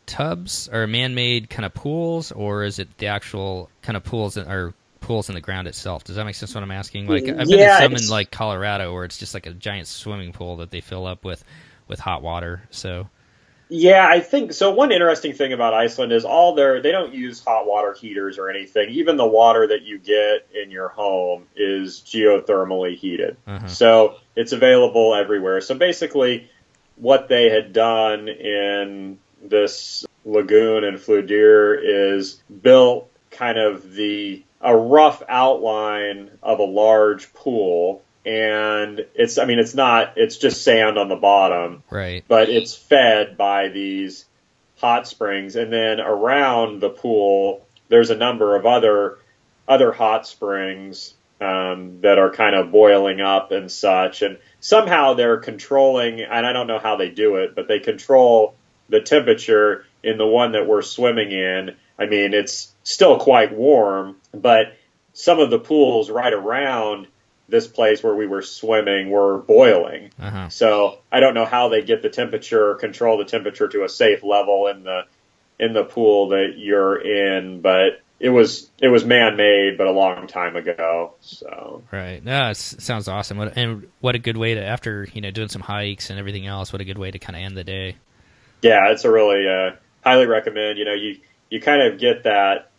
tubs or man-made kind of pools, or is it the actual kind of pools that are pools in the ground itself? Does that make sense what I'm asking? Like, I've been to some in like Colorado where it's just like a giant swimming pool that they fill up with hot water. So yeah, I think so. One interesting thing about Iceland is they don't use hot water heaters or anything. Even the water that you get in your home is geothermally heated. So it's available everywhere. So basically what they had done in this lagoon in Fleudier is built kind of a rough outline of a large pool. And it's just sand on the bottom. Right. But it's fed by these hot springs. And then around the pool, there's a number of other hot springs that are kind of boiling up and such. And somehow they're controlling, and I don't know how they do it, but they control the temperature in the one that we're swimming in. I mean, it's still quite warm, but some of the pools right around this place where we were swimming were boiling. Uh-huh. So I don't know how they get the temperature, control the temperature to a safe level in the pool that you're in, but it was man-made, but a long time ago. So right, no, it sounds awesome, and what a good way to, after doing some hikes and everything else, what a good way to kind of end the day. Yeah, it's a really highly recommend. You kind of get that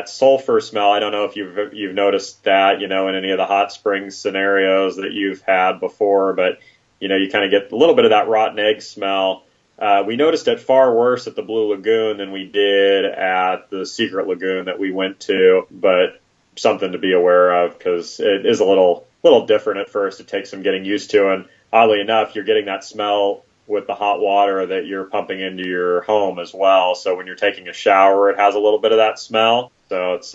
sulfur smell. I don't know if you've noticed that in any of the hot springs scenarios that you've had before, but you kind of get a little bit of that rotten egg smell. We noticed it far worse at the Blue Lagoon than we did at the Secret Lagoon that we went to, but something to be aware of because it is a little different at first. It takes some getting used to, and oddly enough, you're getting that smell with the hot water that you're pumping into your home as well. So when you're taking a shower, it has a little bit of that smell. So it's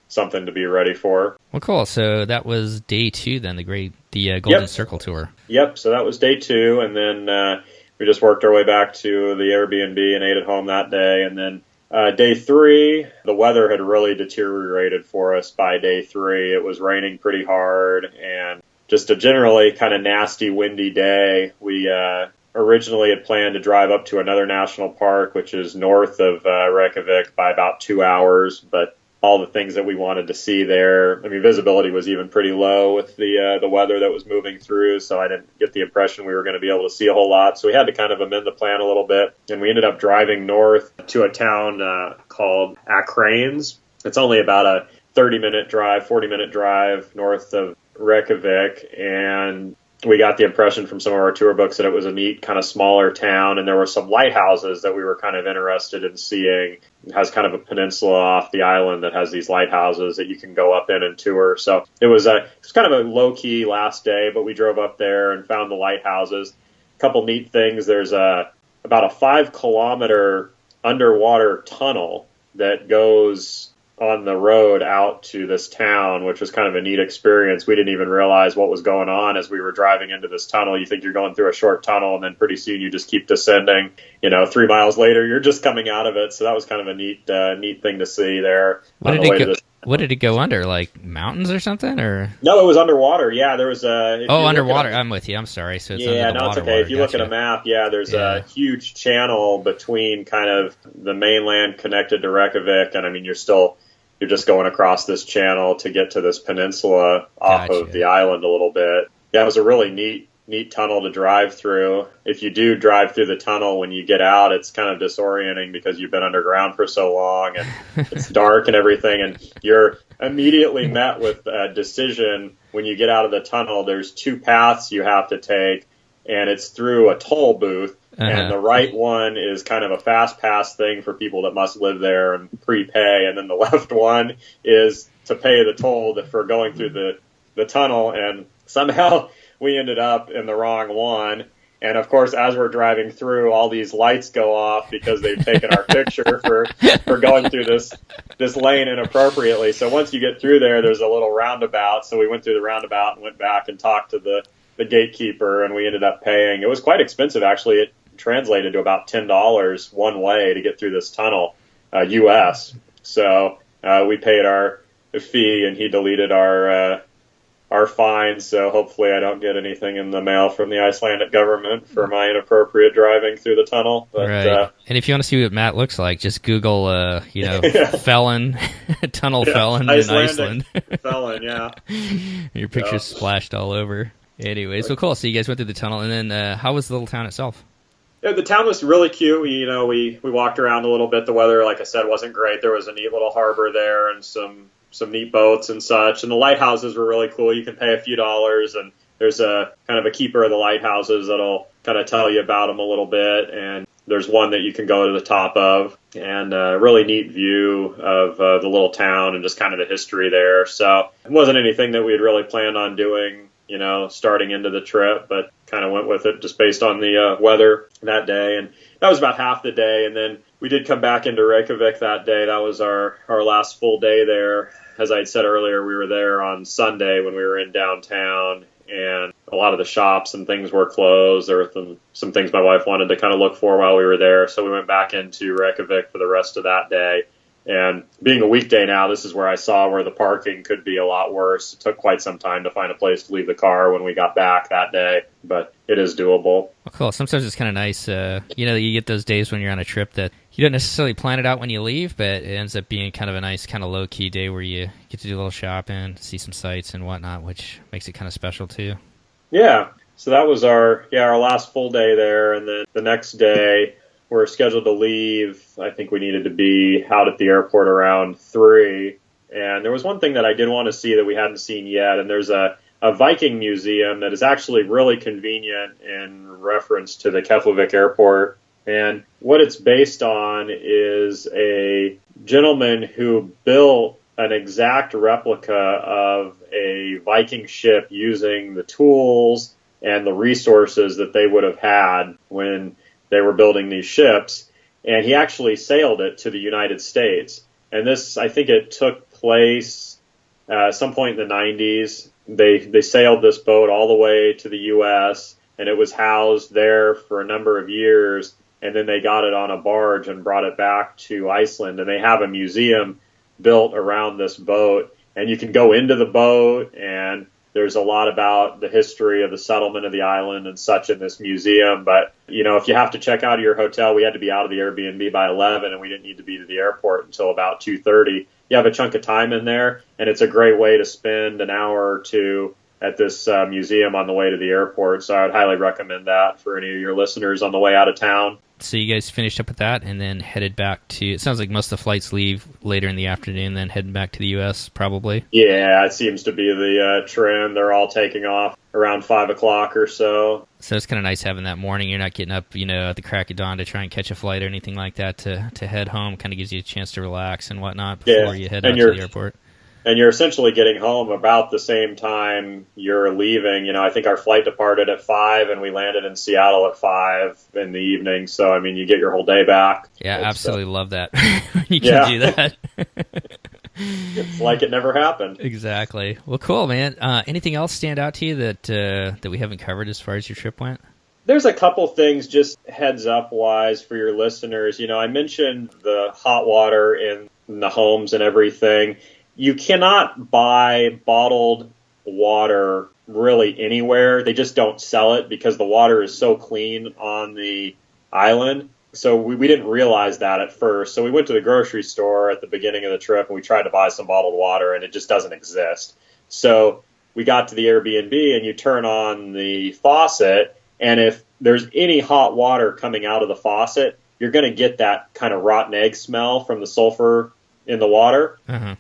something to be ready for. Well, cool. So that was day 2 then, the Golden Circle tour. Yep. So that was day 2, and then we just worked our way back to the Airbnb and ate at home that day. And then day 3, the weather had really deteriorated for us by day 3. It was raining pretty hard and just a generally kind of nasty, windy day. We originally had planned to drive up to another national park, which is north of Reykjavik by about 2 hours, but all the things that we wanted to see there, I mean, visibility was even pretty low with the weather that was moving through, so I didn't get the impression we were going to be able to see a whole lot. So we had to kind of amend the plan a little bit, and we ended up driving north to a town called Akranes. It's only about a 40-minute drive north of Reykjavik, and we got the impression from some of our tour books that it was a neat kind of smaller town, and there were some lighthouses that we were kind of interested in seeing. It has kind of a peninsula off the island that has these lighthouses that you can go up in and tour. So it was kind of a low-key last day, but we drove up there and found the lighthouses. A couple neat things. There's about a 5-kilometer underwater tunnel that goes on the road out to this town, which was kind of a neat experience. We didn't even realize what was going on as we were driving into this tunnel. You think you're going through a short tunnel, and then pretty soon you just keep descending. 3 miles later, you're just coming out of it. So that was kind of a neat thing to see there. What did it go under? Like mountains or something? Or no, it was underwater. Yeah, there was underwater. I'm with you. I'm sorry. So it's under the it's okay. If you look at a map, there's a huge channel between kind of the mainland connected to Reykjavik, and I mean, you're just going across this channel to get to this peninsula off of the island a little bit. Yeah, it was a really neat tunnel to drive through. If you do drive through the tunnel, when you get out, it's kind of disorienting because you've been underground for so long and it's dark and everything, and you're immediately met with a decision when you get out of the tunnel. There's 2 paths you have to take, and it's through a toll booth. Uh-huh. And the right one is kind of a fast pass thing for people that must live there and prepay. And then the left one is to pay the toll for going through the tunnel. And somehow we ended up in the wrong one. And of course, as we're driving through, all these lights go off because they've taken our picture for going through this lane inappropriately. So once you get through there's a little roundabout. So we went through the roundabout and went back and talked to the gatekeeper, and we ended up paying. It was quite expensive, actually. It translated to about $10 one way to get through this tunnel, U.S. So we paid our fee, and he deleted our fine. So hopefully I don't get anything in the mail from the Icelandic government for my inappropriate driving through the tunnel. But, right. And if you want to see what Matt looks like, just Google, felon, tunnel felon in Iceland. Felon, yeah. Your picture's splashed all over. Anyways, so cool. So you guys went through the tunnel, and then how was the little town itself? Yeah, the town was really cute. We walked around a little bit. The weather, like I said, wasn't great. There was a neat little harbor there and some neat boats and such. And the lighthouses were really cool. You can pay a few dollars, and there's a kind of a keeper of the lighthouses that'll kind of tell you about them a little bit. And There's one that you can go to the top of, and a really neat view of the little town and just kind of the history there. So it wasn't anything that we had really planned on doing, starting into the trip, but kind of went with it just based on the weather that day. And that was about half the day. And then we did come back into Reykjavik that day. That was our last full day there. As I had said earlier, we were there on Sunday when we were in downtown, and a lot of the shops and things were closed. There were some things my wife wanted to kind of look for while we were there. So we went back into Reykjavik for the rest of that day. And being a weekday now, this is where I saw where the parking could be a lot worse. It took quite some time to find a place to leave the car when we got back that day, but it is doable. Well, cool. Sometimes it's kind of nice, you get those days when you're on a trip that you don't necessarily plan it out when you leave, but it ends up being kind of a nice, kind of low-key day where you get to do a little shopping, see some sights and whatnot, which makes it kind of special too. Yeah. So that was our last full day there. And then the next day, we're scheduled to leave. I think we needed to be out at the airport around 3. And there was one thing that I did want to see that we hadn't seen yet. And there's a Viking museum that is actually really convenient in reference to the Keflavik airport. And what it's based on is a gentleman who built an exact replica of a Viking ship using the tools and the resources that they would have had when they were building these ships, and he actually sailed it to the United States. And this, I think it took place at some point in the 90s. They sailed this boat all the way to the U.S., and it was housed there for a number of years, and then they got it on a barge and brought it back to Iceland, and they have a museum built around this boat, and you can go into the boat, and there's a lot about the history of the settlement of the island and such in this museum. But, if you have to check out of your hotel, we had to be out of the Airbnb by 11, and we didn't need to be to the airport until about 2:30. You have a chunk of time in there, and it's a great way to spend an hour or two at this museum on the way to the airport. So I would highly recommend that for any of your listeners on the way out of town. So you guys finished up with that and then headed back to, it sounds like most of the flights leave later in the afternoon, then heading back to the U.S. probably. Yeah, it seems to be the trend. They're all taking off around 5 o'clock or so. So it's kind of nice having that morning. You're not getting up, at the crack of dawn to try and catch a flight or anything like that to head home. Kind of gives you a chance to relax and whatnot before you head out to the airport. And you're essentially getting home about the same time you're leaving. I think our flight departed at 5 and we landed in Seattle at 5 in the evening. So, you get your whole day back. Yeah, absolutely love that. You can do that. It's like it never happened. Exactly. Well, cool, man. Anything else stand out to you that we haven't covered as far as your trip went? There's a couple things just heads up wise for your listeners. I mentioned the hot water in the homes and everything. You cannot buy bottled water really anywhere. They just don't sell it because the water is so clean on the island. So we didn't realize that at first. So we went to the grocery store at the beginning of the trip and we tried to buy some bottled water, and it just doesn't exist. So we got to the Airbnb and you turn on the faucet, and if there's any hot water coming out of the faucet, you're going to get that kind of rotten egg smell from the sulfur in the water. Uh-huh.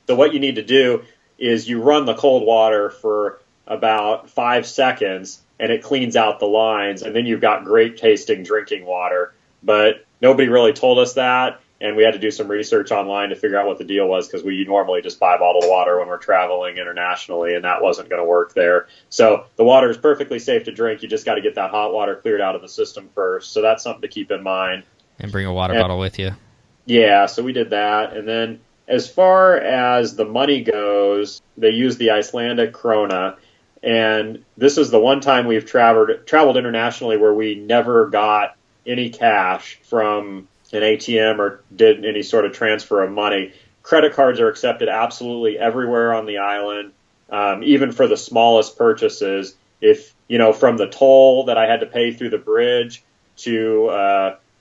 So what you need to do is you run the cold water for about 5 seconds and it cleans out the lines, and then you've got great tasting drinking water. But nobody really told us that, and we had to do some research online to figure out what the deal was, because we normally just buy bottled water when we're traveling internationally, and that wasn't going to work there. So the water is perfectly safe to drink. You just got to get that hot water cleared out of the system first. So that's something to keep in mind. And bring a water bottle with you. Yeah, so we did that. And then as far as the money goes, they use the Icelandic krona. And this is the one time we've traveled internationally where we never got any cash from an ATM or did any sort of transfer of money. Credit cards are accepted absolutely everywhere on the island, even for the smallest purchases. If, from the toll that I had to pay through the bridge to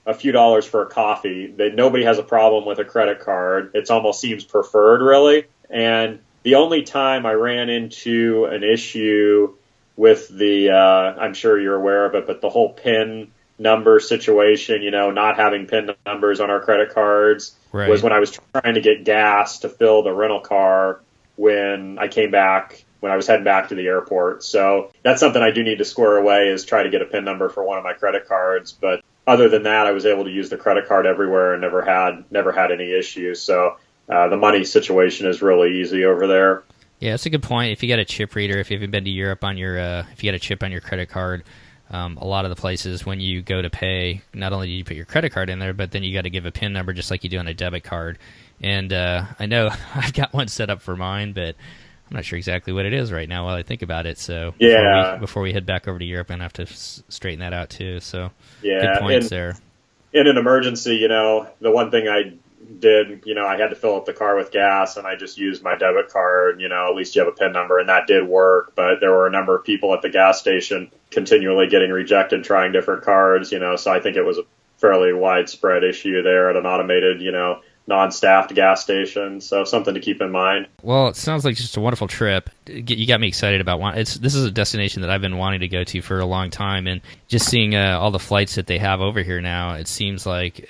a few dollars for a coffee, that nobody has a problem with a credit card. It almost seems preferred, really. And the only time I ran into an issue with the, I'm sure you're aware of it, but the whole PIN number situation, not having PIN numbers on our credit cards, right, was when I was trying to get gas to fill the rental car when I came back, when I was heading back to the airport. So that's something I do need to square away, is try to get a PIN number for one of my credit cards. But other than that, I was able to use the credit card everywhere and never had any issues. So the money situation is really easy over there. Yeah, that's a good point. If you got a chip reader, if you haven't been to Europe on your, if you got a chip on your credit card, a lot of the places when you go to pay, not only do you put your credit card in there, but then you got to give a PIN number just like you do on a debit card. And I know I've got one set up for mine, but I'm not sure exactly what it is right now while I think about it. So before we head back over to Europe, I'm going to have to straighten that out too. So good points there. In an emergency, the one thing I did, I had to fill up the car with gas, and I just used my debit card. At least you have a PIN number, and that did work. But there were a number of people at the gas station continually getting rejected trying different cards. So I think it was a fairly widespread issue there at an automated, non-staffed gas station. So something to keep in mind. Well, it sounds like just a wonderful trip. You got me excited about this is a destination that I've been wanting to go to for a long time, and just seeing all the flights that they have over here now, it seems like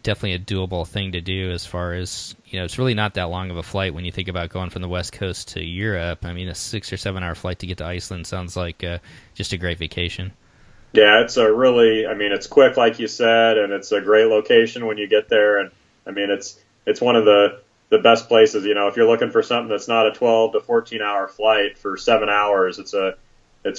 definitely a doable thing to do. As far as it's really not that long of a flight when you think about going from the West Coast to Europe. I mean, a 6 or 7 hour flight to get to Iceland sounds like just a great vacation. Yeah, it's quick, like you said, and it's a great location when you get there. And I mean, it's one of the best places. If you're looking for something that's not a 12 to 14 hour flight for 7 hours, it's a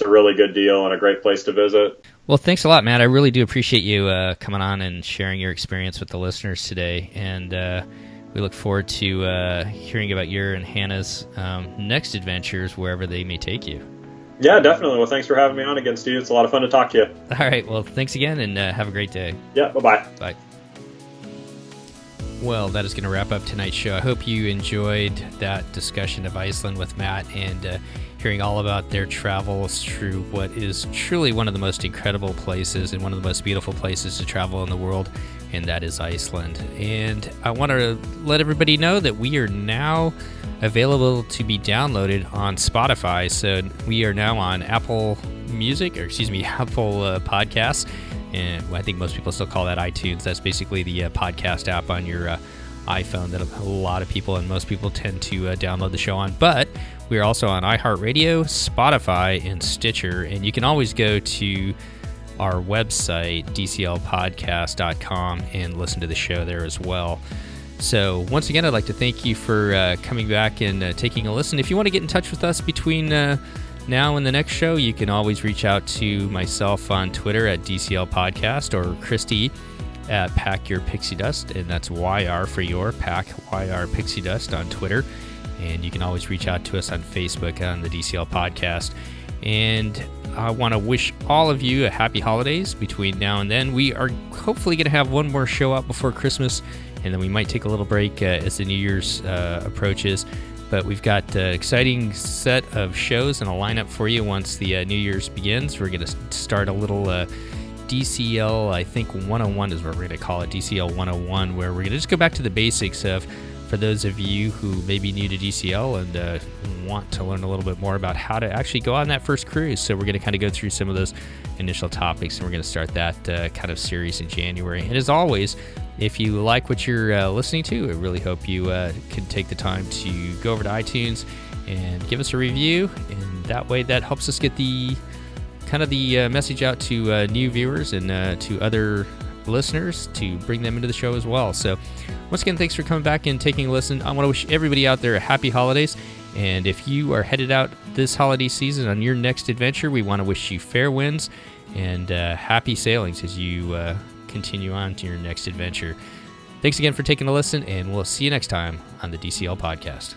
really good deal and a great place to visit. Well, thanks a lot, Matt. I really do appreciate you coming on and sharing your experience with the listeners today. And we look forward to hearing about your and Hannah's next adventures, wherever they may take you. Yeah, definitely. Well, thanks for having me on again, Steve. It's a lot of fun to talk to you. All right. Well, thanks again, and have a great day. Yeah, bye-bye. Bye. Well, that is going to wrap up tonight's show. I hope you enjoyed that discussion of Iceland with Matt and hearing all about their travels through what is truly one of the most incredible places and one of the most beautiful places to travel in the world, and that is Iceland. And I want to let everybody know that we are now available to be downloaded on Spotify. So we are now on Apple Podcasts. And I think most people still call that iTunes. That's basically the podcast app on your iPhone that a lot of people and most people tend to download the show on. But we're also on iHeartRadio, Spotify, and Stitcher. And you can always go to our website, dclpodcast.com, and listen to the show there as well. So once again, I'd like to thank you for coming back and taking a listen. If you want to get in touch with us between now and the next show, you can always reach out to myself on Twitter at DCL Podcast, or Christy at Pack Your Pixie Dust, and that's YR for your Pack YR Pixie Dust on Twitter. And you can always reach out to us on Facebook on the DCL Podcast. And I want to wish all of you a happy holidays between now and then. We are hopefully going to have one more show out before Christmas, and then we might take a little break as the New Year's approaches. But we've got an exciting set of shows and a lineup for you once the New Year's begins. We're going to start a little DCL, I think 101 is what we're going to call it, DCL 101, where we're going to just go back to the basics of, for those of you who may be new to DCL and want to learn a little bit more about how to actually go on that first cruise. So we're going to kind of go through some of those initial topics, and we're going to start that kind of series in January. And as always, if you like what you're listening to, I really hope you can take the time to go over to iTunes and give us a review, and that way that helps us get the message out to new viewers and to other listeners to bring them into the show as well. So once again, thanks for coming back and taking a listen. I want to wish everybody out there a happy holidays, and if you are headed out this holiday season on your next adventure, we want to wish you fair winds and happy sailings as you continue on to your next adventure. Thanks again for taking a listen, and we'll see you next time on the DCL Podcast.